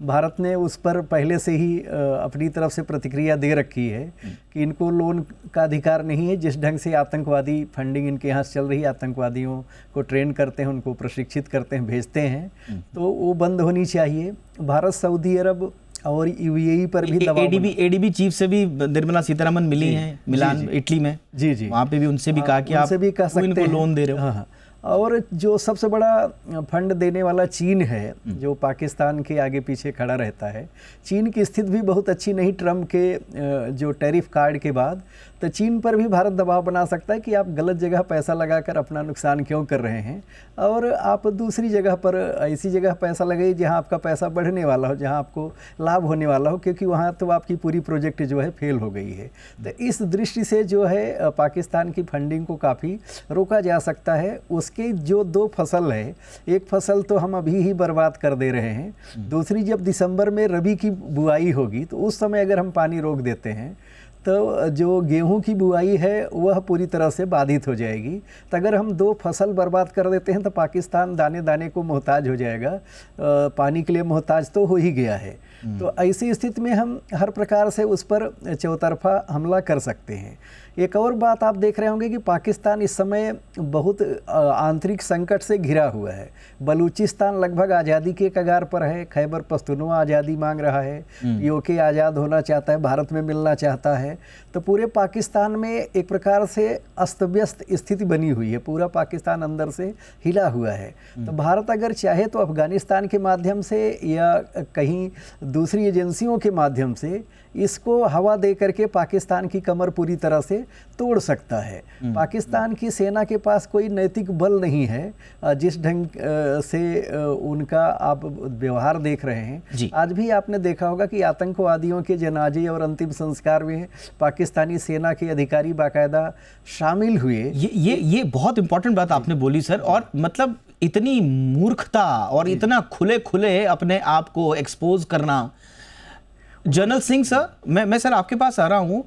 भारत ने उस पर पहले से ही अपनी तरफ से प्रतिक्रिया दे रखी है कि इनको लोन का अधिकार नहीं है। जिस ढंग से आतंकवादी फंडिंग इनके यहाँ से चल रही है, आतंकवादियों को ट्रेन करते हैं, उनको प्रशिक्षित करते हैं, भेजते हैं, तो वो बंद होनी चाहिए। भारत, सऊदी अरब और यूएई पर भी दबाव,
एडीबी चीफ से भी निर्मला सीतारमन मिली हैं मिलान, इटली में।
जी,
वहाँ पे भी उनसे भी कहा कि आप
भी कह सकते
इनको लोन दे रहे हो।
हाँ। और जो सबसे बड़ा फंड देने वाला चीन है, जो पाकिस्तान के आगे पीछे खड़ा रहता है, चीन की स्थिति भी बहुत अच्छी नहीं ट्रम्प के जो टैरिफ कार्ड के बाद। तो चीन पर भी भारत दबाव बना सकता है कि आप गलत जगह पैसा लगाकर अपना नुकसान क्यों कर रहे हैं, और आप दूसरी जगह पर ऐसी जगह पैसा लगाइए जहां आपका पैसा बढ़ने वाला हो, जहां आपको लाभ होने वाला हो, क्योंकि वहां तो आपकी पूरी प्रोजेक्ट जो है फेल हो गई है। तो इस दृष्टि से जो है पाकिस्तान की फंडिंग को काफ़ी रोका जा सकता है। उसके जो 2 फसल है, एक फसल तो हम अभी ही बर्बाद कर दे रहे हैं, दूसरी जब दिसंबर में रबी की बुआई होगी तो उस समय अगर हम पानी रोक देते हैं तो जो गेहूं की बुआई है वह पूरी तरह से बाधित हो जाएगी। तो अगर हम 2 फसल बर्बाद कर देते हैं तो पाकिस्तान दाने दाने को मोहताज हो जाएगा, पानी के लिए मोहताज तो हो ही गया है। तो ऐसी स्थिति में हम हर प्रकार से उस पर चौतरफा हमला कर सकते हैं। एक और बात आप देख रहे होंगे कि पाकिस्तान इस समय बहुत आंतरिक संकट से घिरा हुआ है। बलूचिस्तान लगभग आज़ादी के कगार पर है, खैबर पख्तूनख्वा आज़ादी मांग रहा है, पीओके आज़ाद होना चाहता है, भारत में मिलना चाहता है। तो पूरे पाकिस्तान में एक प्रकार से अस्त व्यस्त स्थिति बनी हुई है, पूरा पाकिस्तान अंदर से हिला हुआ है। तो भारत अगर चाहे तो अफगानिस्तान के माध्यम से या कहीं दूसरी एजेंसियों के माध्यम से इसको हवा दे करके पाकिस्तान की कमर पूरी तरह से तोड़ सकता है। पाकिस्तान की सेना के पास कोई नैतिक बल नहीं है। जिस ढंग से उनका आप व्यवहार देख रहे हैं, आज भी आपने देखा होगा कि आतंकवादियों के जनाजे और अंतिम संस्कार में पाकिस्तानी सेना के अधिकारी बाकायदा शामिल हुए।
ये बहुत इंपॉर्टेंट बात आपने बोली सर। और मतलब इतनी मूर्खता और इतना खुले खुले अपने आप को एक्सपोज करना। जनरल सिंह सर, मैं सर आपके पास आ रहा हूं।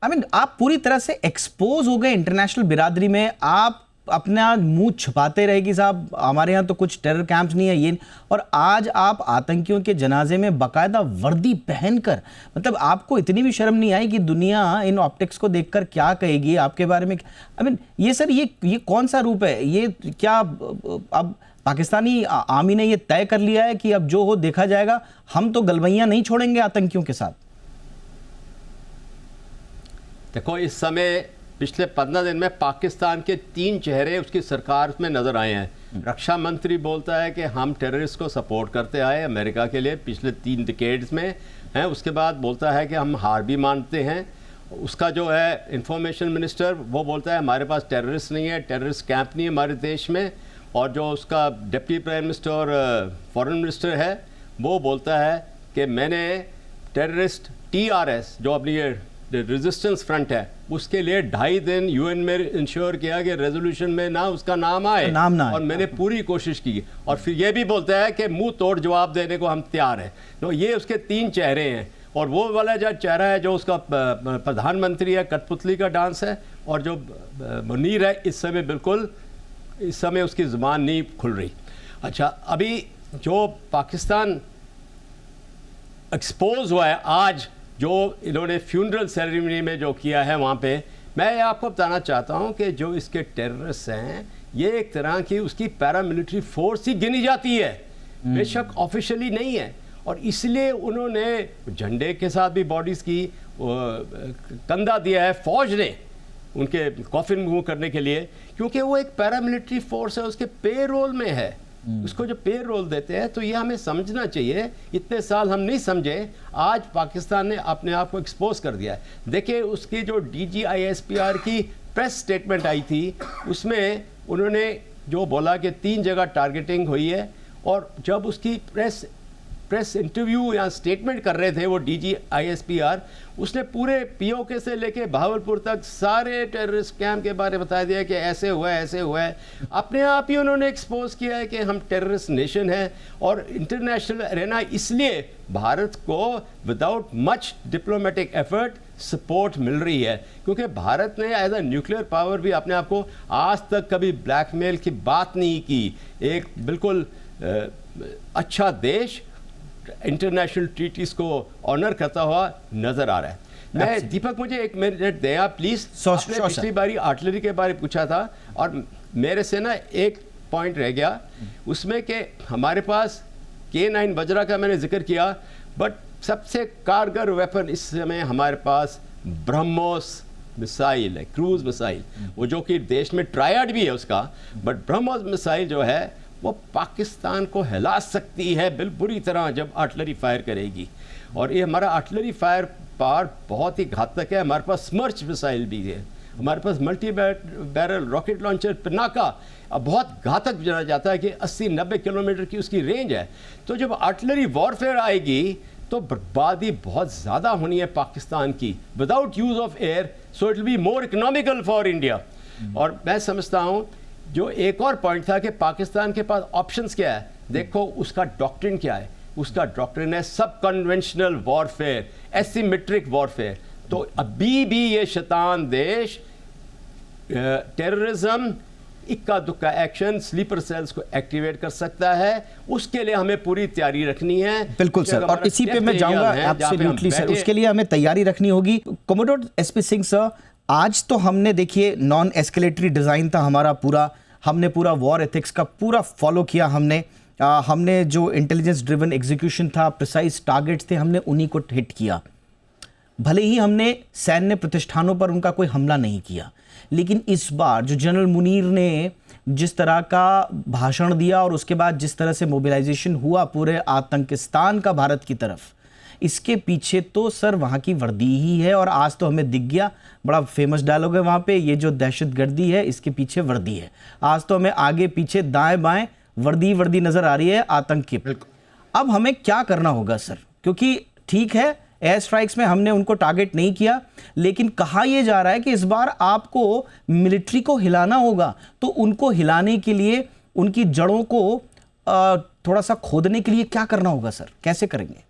आई मीन आप पूरी तरह से एक्सपोज हो गए इंटरनेशनल बिरादरी में। आप अपना मुंह छुपाते रहेगी साहब, हमारे यहाँ तो कुछ टेरर कैंप्स नहीं है ये, और आज आप आतंकियों के जनाजे में बाकायदा वर्दी पहनकर, मतलब आपको इतनी भी शर्म नहीं आई कि दुनिया इन ऑप्टिक्स को देखकर क्या कहेगी आपके बारे में। आई मीन ये सर ये कौन सा रूप है? ये क्या अब पाकिस्तानी आर्मी ने ये तय कर लिया है कि अब जो हो देखा जाएगा, हम तो गलबैयां नहीं छोड़ेंगे आतंकियों के साथ?
देखो, इस समय पिछले 15 दिन में पाकिस्तान के 3 चेहरे उसकी सरकार में नजर आए हैं। रक्षा मंत्री बोलता है कि हम टेररिस्ट को सपोर्ट करते आए अमेरिका के लिए पिछले 3 डिकेड्स में हैं। उसके बाद बोलता है कि हम हार भी मानते हैं। उसका जो है इंफॉर्मेशन मिनिस्टर, वो बोलता है हमारे पास टेररिस्ट नहीं है, टेररिस्ट कैंप नहीं है हमारे देश में। और जो उसका डिप्टी प्राइम मिनिस्टर और फॉरेन मिनिस्टर है, वो बोलता है कि मैंने टेररिस्ट TRS जो अपनी ये रेजिस्टेंस फ्रंट है उसके लिए 2.5 दिन UN में इंश्योर किया कि रेजोल्यूशन में ना उसका नाम आए, और मैंने पूरी कोशिश की। और फिर ये भी बोलता है कि मुंह तोड़ जवाब देने को हम तैयार हैं। तो ये उसके 3 चेहरे हैं। और वो वाला जो चेहरा है जो उसका प्रधानमंत्री है, कठपुतली का डांस है, और जो मुनीर है इस समय उसकी ज़ुबान नहीं खुल रही। अच्छा, अभी जो पाकिस्तान एक्सपोज हुआ है आज, जो इन्होंने फ्यूनरल सेरेमनी में जो किया है वहाँ पे, मैं आपको बताना चाहता हूँ कि जो इसके टेररिस्ट हैं, ये एक तरह की उसकी पैरामिलिट्री फोर्स ही गिनी जाती है, बेशक ऑफिशियली नहीं है। और इसलिए उन्होंने झंडे के साथ भी बॉडीज़ की कंधा दिया है फौज ने उनके कॉफिन मूव करने के लिए, क्योंकि वो एक पैरामिलिट्री फोर्स है, उसके पे रोल में है। उसको जो पे रोल देते हैं, तो ये हमें समझना चाहिए। इतने साल हम नहीं समझे, आज पाकिस्तान ने अपने आप को एक्सपोज कर दिया है। देखिए, उसकी जो DGISPR की प्रेस स्टेटमेंट आई थी, उसमें उन्होंने जो बोला कि 3 जगह टारगेटिंग हुई है। और जब उसकी प्रेस इंटरव्यू या स्टेटमेंट कर रहे थे वो DGISPR, उसने पूरे POK से लेके बहावलपुर तक सारे टेररिस्ट कैंप के बारे में बता दिया कि ऐसे हुआ है, ऐसे हुआ है। अपने आप ही उन्होंने एक्सपोज किया है कि हम टेररिस्ट नेशन है। और इंटरनेशनल अरेना इसलिए भारत को without much diplomatic effort support मिल रही है, क्योंकि भारत ने एज अ न्यूक्लियर पावर भी अपने आप को आज तक कभी ब्लैकमेल की बात नहीं की। एक बिल्कुल अच्छा देश इंटरनेशनल ट्रीटीज को ऑनर करता हुआ नजर आ रहा है। मैं दीपक, मुझे 1 मिनट दें आप प्लीज। आपने पिछली बारी आर्टिलरी के बारे में पूछा था, और मेरे से ना एक पॉइंट रह गया उसमें कि हमारे पास K9 वज्रा का मैंने जिक्र किया, बट सबसे कारगर वेपन इस समय हमारे पास ब्रह्मोस मिसाइल है, क्रूज मिसाइल, वो जो कि देश में ट्रायड भी है उसका, बट ब्रह्मोस मिसाइल जो है वो पाकिस्तान को हिला सकती है बुरी तरह जब आर्टिलरी फायर करेगी। और ये हमारा आर्टिलरी फायर पावर बहुत ही घातक है। हमारे पास स्मर्च मिसाइल भी है, हमारे पास multi barrel rocket launcher Pinaka बहुत घातक जाना जाता है कि 80-90 किलोमीटर की उसकी रेंज है। तो जब आर्टिलरी वॉरफेयर आएगी तो बर्बादी बहुत ज़्यादा होनी है पाकिस्तान की without use of air, so it will be more economical for India. और मैं समझता हूँ जो एक और पॉइंट था कि पाकिस्तान के पास ऑप्शंस क्या है, देखो उसका डॉक्ट्रिन क्या है, उसका डॉक्ट्रिन है सब कन्वेंशनल वॉरफेयर, एसिमेट्रिक वॉरफेयर। तो अभी भी ये शैतान देश टेररिज्म, इक्का दुक्का एक्शन, स्लीपर सेल्स को एक्टिवेट कर सकता है, उसके लिए हमें पूरी तैयारी रखनी है।
बिल्कुल सर, और इसी पे मैं जाऊंगा एब्सोल्युटली सर, उसके लिए हमें तैयारी रखनी होगी। कमोडोर एसपी सिंह सर, आज तो हमने देखिए नॉन एस्केलेटरी डिज़ाइन था हमारा पूरा, हमने पूरा वॉर एथिक्स का पूरा फॉलो किया, हमने जो इंटेलिजेंस ड्रिवन एग्जीक्यूशन था, प्रिसाइज टारगेट्स थे, हमने उन्हीं को हिट किया। भले ही हमने सैन्य प्रतिष्ठानों पर उनका कोई हमला नहीं किया, लेकिन इस बार जो जनरल मुनीर ने जिस तरह का भाषण दिया और उसके बाद जिस तरह से मोबिलाइजेशन हुआ पूरे आतंकिस्तान का भारत की तरफ, इसके पीछे तो सर वहाँ की वर्दी ही है। और आज तो हमें दिख गया, बड़ा फेमस डायलॉग है वहाँ पे, ये जो दहशतगर्दी है इसके पीछे वर्दी है। आज तो हमें आगे पीछे दाएं बाएं वर्दी नजर आ रही है आतंक की। अब हमें क्या करना होगा सर, क्योंकि ठीक है एयर स्ट्राइक्स में हमने उनको टारगेट नहीं किया, लेकिन कहा यह जा रहा है कि इस बार आपको मिलिट्री को हिलाना होगा। तो उनको हिलाने के लिए, उनकी जड़ों को थोड़ा सा खोदने के लिए क्या करना होगा सर, कैसे करेंगे?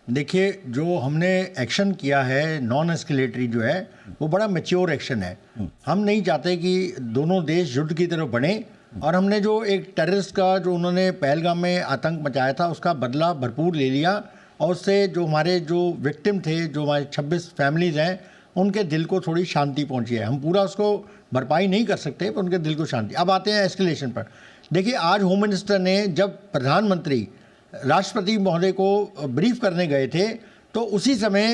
देखिए, जो हमने एक्शन किया है नॉन एस्केलेटरी जो है वो बड़ा मैच्योर एक्शन है। हम नहीं चाहते कि दोनों देश युद्ध की तरफ बढ़े, और हमने जो एक टेररिस्ट का जो उन्होंने पहलगाम में आतंक मचाया था उसका बदला भरपूर ले लिया, और उससे जो हमारे जो विक्टिम थे, जो हमारे 26 फैमिलीज़ हैं, उनके दिल को थोड़ी शांति पहुंची है। हम पूरा उसको भरपाई नहीं कर सकते पर उनके दिल को शांति। अब आते हैं एस्केलेशन पर। देखिए, आज होम मिनिस्टर ने जब प्रधानमंत्री राष्ट्रपति महोदय को ब्रीफ करने गए थे तो उसी समय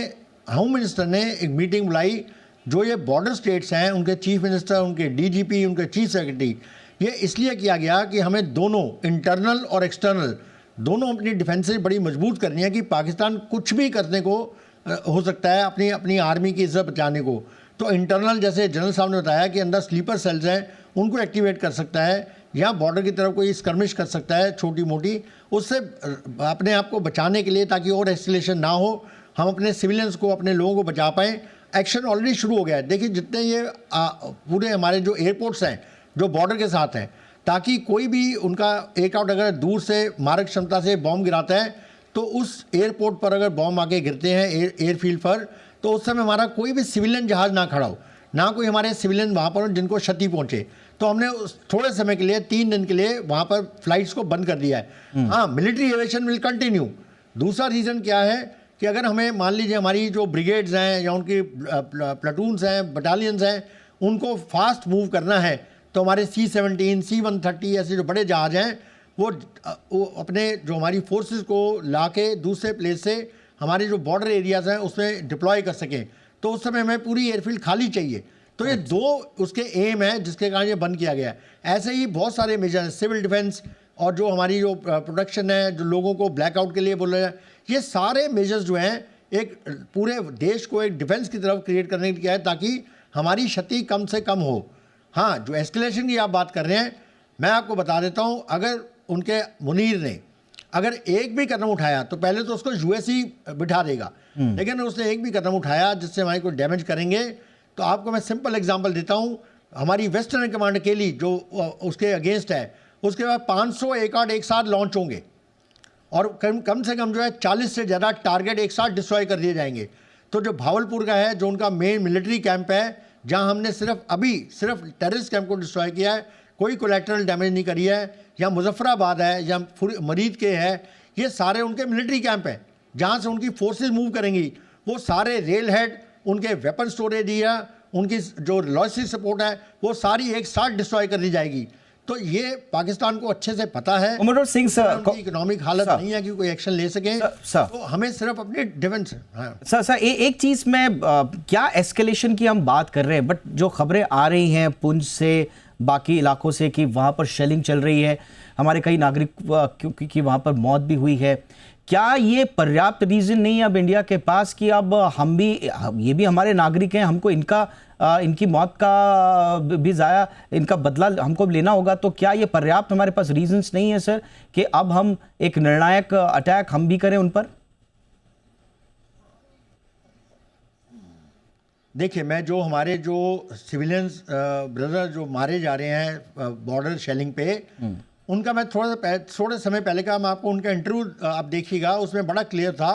होम मिनिस्टर ने एक मीटिंग बुलाई। जो ये बॉर्डर स्टेट्स हैं उनके चीफ मिनिस्टर, उनके डीजीपी, उनके चीफ सेक्रेटरी, ये इसलिए किया गया कि हमें दोनों इंटरनल और एक्सटर्नल दोनों अपनी डिफेंसेस बड़ी मजबूत करनी है कि पाकिस्तान कुछ भी करने को हो सकता है अपनी आर्मी की इज्जत बचाने को। तो इंटरनल, जैसे जनरल साहब ने बताया कि अंदर स्लीपर सेल्स हैं, उनको एक्टिवेट कर सकता है, या बॉर्डर की तरफ कोई स्कर्मिश कर सकता है छोटी मोटी, उससे अपने आप को बचाने के लिए, ताकि और एस्केलेशन ना हो, हम अपने सिविलियंस को, अपने लोगों को बचा पाएँ। एक्शन ऑलरेडी शुरू हो गया है। देखिए, जितने ये पूरे हमारे जो एयरपोर्ट्स हैं जो बॉर्डर के साथ हैं, ताकि कोई भी उनका एक आउट अगर दूर से मारक क्षमता से बॉम्ब गिराता है तो उस एयरपोर्ट पर अगर बॉम्ब आके गिरते हैं एयरफील्ड पर, तो उस समय हमारा कोई भी सिविलियन जहाज़ ना खड़ा हो, ना कोई हमारे सिविलियन वहाँ पर जिनको क्षति पहुँचे। तो हमने थोड़े समय के लिए 3 दिन के लिए वहाँ पर फ्लाइट्स को बंद कर दिया है। हाँ, मिलिट्री एविएशन विल कंटिन्यू। दूसरा रीज़न क्या है कि अगर हमें मान लीजिए हमारी जो ब्रिगेड्स हैं या उनकी प्लाटून्स हैं, बटालियंस हैं, उनको फास्ट मूव करना है, तो हमारे C-17, C-130 ऐसे जो बड़े जहाज हैं वो अपने जो हमारी फोर्सेस को लाके दूसरे प्लेस से हमारे जो बॉर्डर एरियाज़ हैं उसमें डिप्लॉय कर सकें। तो उस समय हमें पूरी एयरफील्ड खाली चाहिए। तो ये 2 उसके एम है जिसके कारण ये बंद किया गया है। ऐसे ही बहुत सारे मेजर हैं, सिविल डिफेंस और जो हमारी जो प्रोडक्शन है, जो लोगों को ब्लैकआउट के लिए बोल रहे हैं, ये सारे मेजर्स जो हैं एक पूरे देश को एक डिफेंस की तरफ क्रिएट करने के लिए है, ताकि हमारी क्षति कम से कम हो। हाँ, जो एस्केलेशन की आप बात कर रहे हैं, मैं आपको बता देता हूँ, अगर उनके मुनीर ने अगर एक भी कदम उठाया तो पहले तो उसको यूएस ही बिठा देगा, लेकिन उसने एक भी कदम उठाया जिससे हमारे को डैमेज करेंगे, तो आपको मैं सिंपल एग्जांपल देता हूँ। हमारी वेस्टर्न कमांड अकेली जो उसके अगेंस्ट है, उसके बाद 500 एकार्ड एक साथ लॉन्च होंगे और कम से कम जो है 40 से ज़्यादा टारगेट एक साथ डिस्ट्रॉय कर दिए जाएंगे। तो जो भावलपुर का है, जो उनका मेन मिलिट्री कैंप है, जहां हमने सिर्फ टेररिस्ट कैंप को डिस्ट्रॉय किया है, कोई कोलैटरल डैमेज नहीं करी है, या मुजफ्फराबाद है या मरीद के है, ये सारे उनके मिलिट्री कैंप हैं जहां से उनकी फोर्सेस मूव करेंगी। वो सारे रेल हेड, उनके वेपन स्टोरेज या उनकी जो लॉजिस्टिक सपोर्ट है, वो सारी एक साथ डिस्ट्रॉय कर दी जाएगी। तो ये पाकिस्तान को अच्छे से पता है।
मनोहर सिंह सर,
उनकी इकोनॉमिक हालत नहीं है कि कोई एक्शन ले सके, तो हमें सिर्फ अपनी डिफेंस।
सर एक चीज में क्या एस्केलेशन की हम बात कर रहे हैं, बट जो खबरें आ रही हैं पुंछ से, बाकी इलाकों से कि वहाँ पर शेलिंग चल रही है, हमारे कई नागरिक की वहाँ पर मौत भी हुई है, क्या ये पर्याप्त रीज़न नहीं है अब इंडिया के पास कि अब हम भी, ये भी हमारे नागरिक हैं, हमको इनकी मौत का भी ज़ाया, इनका बदला हमको लेना होगा? तो क्या ये पर्याप्त हमारे पास रीजंस नहीं है सर कि अब हम एक निर्णायक अटैक हम भी करें उन पर?
देखिए, मैं जो हमारे जो सिविलियंस ब्रदर जो मारे जा रहे हैं बॉर्डर शेलिंग पे, उनका मैं थोड़े समय पहले का मैं आपको उनका इंटरव्यू आप देखिएगा, उसमें बड़ा क्लियर था।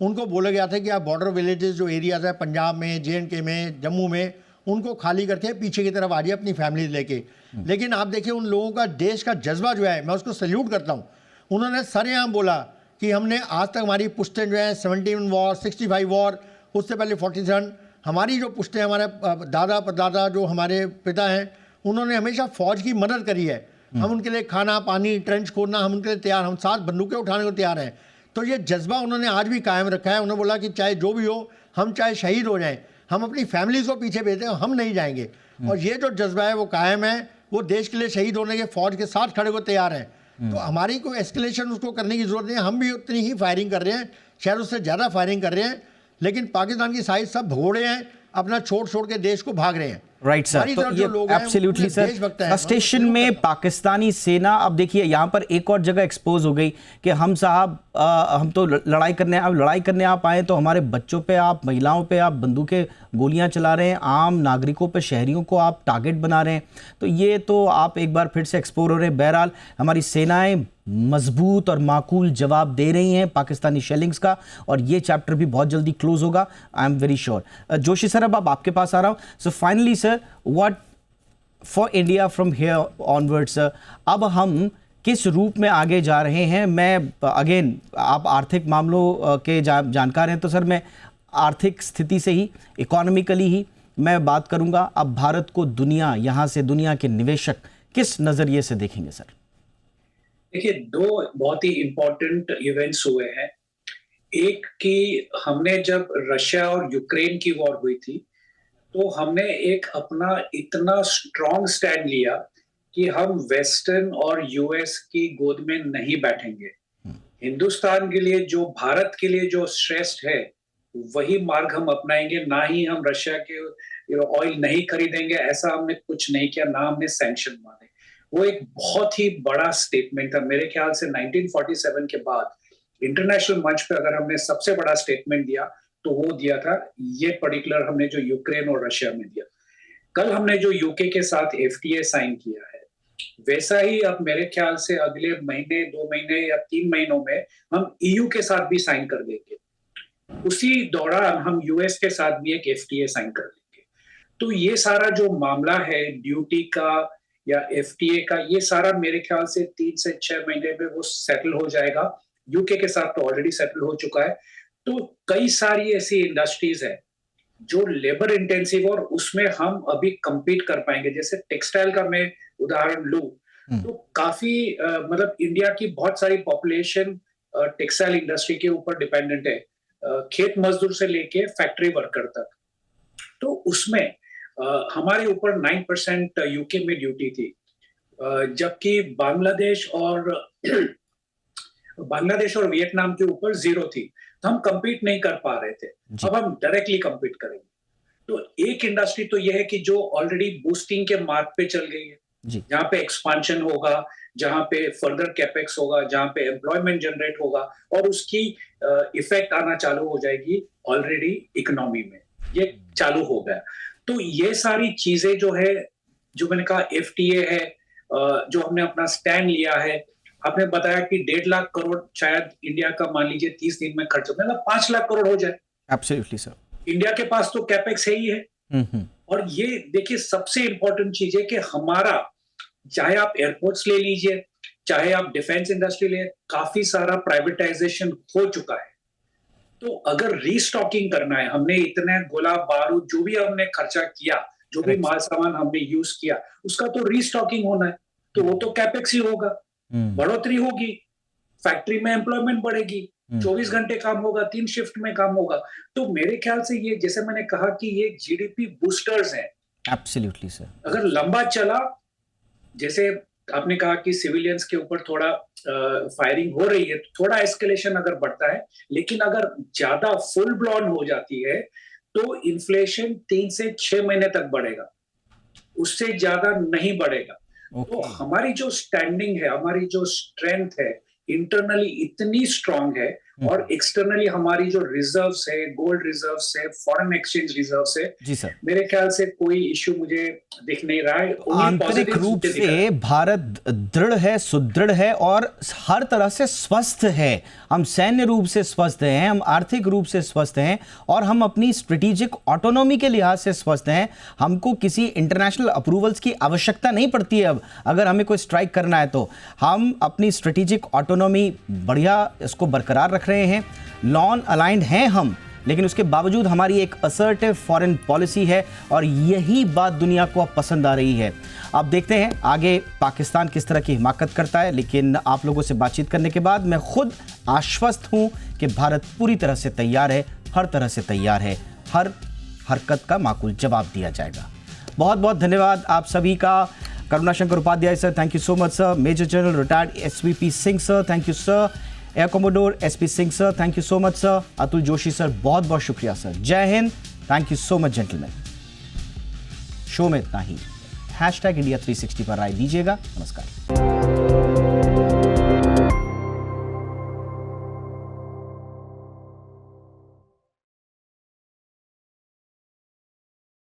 उनको बोला गया था कि आप बॉर्डर विलेजेस जो एरियाज है पंजाब में, JNK में, जम्मू में, उनको खाली करके पीछे की तरफ आ जाइए अपनी फैमिली लेके। लेकिन आप देखिए उन लोगों का देश का जज्बा जो है, मैं उसको सल्यूट करता हूँ। उन्होंने सरेआम बोला कि हमने आज तक हमारी पुश्तें जो हैं 71 वॉर, 65 वॉर, उससे पहले 47, हमारी जो पुश्तें, हमारे दादा परदादा जो हमारे पिता हैं, उन्होंने हमेशा फ़ौज की मदद करी है। हम उनके लिए खाना पानी, ट्रेंच खोदना, हम उनके लिए तैयार, हम 7 बंदूकें उठाने को तैयार हैं। तो ये जज्बा उन्होंने आज भी कायम रखा है। उन्होंने बोला कि चाहे जो भी हो, हम चाहे शहीद हो जाएं, हम अपनी फैमिलीज़ को पीछे भेजते हैं, हम नहीं जाएंगे। और ये जो जज्बा है वो कायम है, वो देश के लिए शहीद होने के फ़ौज के साथ खड़े को तैयार हैं। तो हमारी कोई एस्केलेशन उसको करने की ज़रूरत नहीं है। हम भी उतनी ही फायरिंग कर रहे हैं, शायद उससे ज़्यादा फायरिंग कर रहे हैं, लेकिन पाकिस्तान की साइड सब भगोड़े हैं, अपना छोड़ के देश को भाग रहे हैं।
राइट सर, तो ये एब्सोल्युटली सर, स्टेशन में पाकिस्तानी सेना, अब देखिए यहाँ पर एक और जगह एक्सपोज हो गई कि हम साहब हम तो लड़ाई करने आप आए, तो हमारे बच्चों पे आप, महिलाओं पे आप बंदूकें गोलियां चला रहे हैं, आम नागरिकों पे, शहरियों को आप टारगेट बना रहे हैं। तो ये तो आप एक बार फिर से एक्सपोज हो रहे हैं। बहरहाल हमारी सेनाएं मजबूत और माकूल जवाब दे रही हैं पाकिस्तानी शेलिंग्स का, और ये चैप्टर भी बहुत जल्दी क्लोज होगा, I am very sure. Joshi sir, अब आपके पास आ रहा हूँ। So finally sir, what for India from here onwards, अब हम किस रूप में आगे जा रहे हैं? मैं अगेन, आप आर्थिक मामलों के जानकार हैं, तो सर मैं आर्थिक स्थिति से ही, इकोनॉमिकली ही मैं बात करूंगा। अब भारत को दुनिया, यहाँ से दुनिया के निवेशक किस नज़रिए से देखेंगे सर?
देखिए, 2 बहुत ही इम्पोर्टेंट इवेंट्स हुए हैं। एक कि हमने जब रशिया और यूक्रेन की वॉर हुई थी, तो हमने एक अपना इतना स्ट्रॉन्ग स्टैंड लिया कि हम वेस्टर्न और यूएस की गोद में नहीं बैठेंगे। हिंदुस्तान के लिए जो, भारत के लिए जो श्रेष्ठ है, वही मार्ग हम अपनाएंगे। ना ही हम रशिया के ऑयल नहीं खरीदेंगे, ऐसा हमने कुछ नहीं किया, ना हमने सैंक्शन माने। वो एक बहुत ही बड़ा स्टेटमेंट था। मेरे ख्याल से 1947 के बाद इंटरनेशनल मंच पे अगर हमने सबसे बड़ा स्टेटमेंट दिया तो वो दिया था, ये पर्टिकुलर हमने जो यूक्रेन और रशिया में दिया। कल हमने जो यूके के साथ FTA साइन किया है, वैसा ही अब मेरे ख्याल से अगले महीने, 2 महीने या 3 महीनों में हम EU के साथ भी साइन कर देंगे। उसी दौरान हम US के साथ भी एक FTA साइन कर देंगे। तो ये सारा जो मामला है ड्यूटी का या FTA का, ये सारा मेरे ख्याल से 3 से 6 महीने में वो सेटल हो जाएगा। यूके के साथ तो ऑलरेडी सेटल हो चुका है। तो कई सारी ऐसी इंडस्ट्रीज है जो लेबर इंटेंसिव, और उसमें हम अभी compete कर पाएंगे। जैसे टेक्सटाइल का मैं उदाहरण लूं, तो काफी मतलब इंडिया की बहुत सारी पॉपुलेशन टेक्सटाइल इंडस्ट्री के ऊपर डिपेंडेंट है, खेत मजदूर से लेके फैक्ट्री वर्कर तक। तो उसमें हमारे ऊपर 9% यूके में ड्यूटी थी, जबकि बांग्लादेश और वियतनाम के ऊपर 0 थी। तो हम compete नहीं कर पा रहे थे। अब हम डायरेक्टली compete करेंगे। तो एक इंडस्ट्री तो यह है कि जो ऑलरेडी बूस्टिंग के मार्ग पे चल गई है, जहां पे एक्सपांशन होगा, जहां पे फर्दर कैपेक्स होगा, जहां पे एम्प्लॉयमेंट जनरेट होगा, और उसकी इफेक्ट आना चालू हो जाएगी ऑलरेडी इकोनॉमी में। ये चालू हो गया। तो ये सारी चीजें जो है, जो मैंने कहा FTA है, जो हमने अपना स्टैंड लिया है। आपने बताया कि 1.5 लाख करोड़ शायद इंडिया का मान लीजिए 30 दिन में खर्च होगा, 5 लाख करोड़ हो जाए।
Absolutely sir.
इंडिया के पास तो कैपेक्स है ही है। और ये देखिए, सबसे इंपॉर्टेंट चीज है कि हमारा, चाहे आप एयरपोर्ट्स ले लीजिए, चाहे आप डिफेंस इंडस्ट्री ले, काफी सारा प्राइवेटाइजेशन हो चुका है। तो अगर रीस्टॉकिंग करना है, हमने इतने गोला बारूद जो भी हमने खर्चा किया, जो भी माल सामान हमने यूज किया, उसका तो रीस्टॉकिंग होना है। तो वो तो कैपेक्स ही होगा, बढ़ोतरी होगी, फैक्ट्री में एम्प्लॉयमेंट बढ़ेगी, 24 घंटे काम होगा, 3 शिफ्ट में काम होगा। तो मेरे ख्याल से ये, जैसे मैंने कहा कि ये जीडीपी बूस्टर्स हैं।
Absolutely sir.
अगर लंबा चला, जैसे आपने कहा कि सिविलियंस के ऊपर थोड़ा फायरिंग हो रही है, थोड़ा एस्केलेशन अगर बढ़ता है, लेकिन अगर ज्यादा फुल ब्लॉन हो जाती है तो इन्फ्लेशन 3 से 6 महीने तक बढ़ेगा, उससे ज्यादा नहीं बढ़ेगा। तो हमारी जो स्टैंडिंग है, हमारी जो स्ट्रेंथ है, इंटरनली इतनी स्ट्रांग है, और एक्सटर्नली हमारी जो रिजर्व्स है, गोल्ड रिजर्व्स है, फॉरेन एक्सचेंज रिजर्व्स है,
जी सर,
मेरे ख्याल से कोई इश्यू मुझे दिख नहीं रहा है।
आंतरिक रूप से भारत दृढ़ है, सुदृढ़ है और हर तरह से स्वस्थ है। हम सैन्य रूप से स्वस्थ हैं, हम आर्थिक रूप से स्वस्थ हैं, और हम अपनी स्ट्रेटेजिक ऑटोनॉमी के लिहाज से स्वस्थ हैं। हमको किसी इंटरनेशनल अप्रूवल्स की आवश्यकता नहीं पड़ती है। अब अगर हमें कोई स्ट्राइक करना है तो हम अपनी स्ट्रेटेजिक ऑटोनॉमी बढ़िया इसको बरकरार रख रहे हैं, नॉन अलाइंड हैं हम, लेकिन उसके बावजूद हमारी एक असर्टिव फॉरेन पॉलिसी है, और यही बात दुनिया को अब पसंद आ रही है। अब देखते हैं आगे पाकिस्तान किस तरह की हिमाकत करता है, लेकिन आप लोगों से बातचीत करने के बाद मैं खुद आश्वस्त हूं कि भारत पूरी तरह से तैयार है, हर तरह से तैयार है, हर हरकत का माकूल जवाब दिया जाएगा। बहुत बहुत धन्यवाद आप सभी का। Karunashankar Upadhyay sir, thank you so much sir. Major general retired SVP Singh sir, thank you sir. Air commodore SP Singh sir, thank you so much sir. Atul Joshi sir, बहुत बहुत शुक्रिया सर। जय हिंद, thank you so much gentleman. Show में इतना ही। #India360 पर राय दीजिएगा। नमस्कार।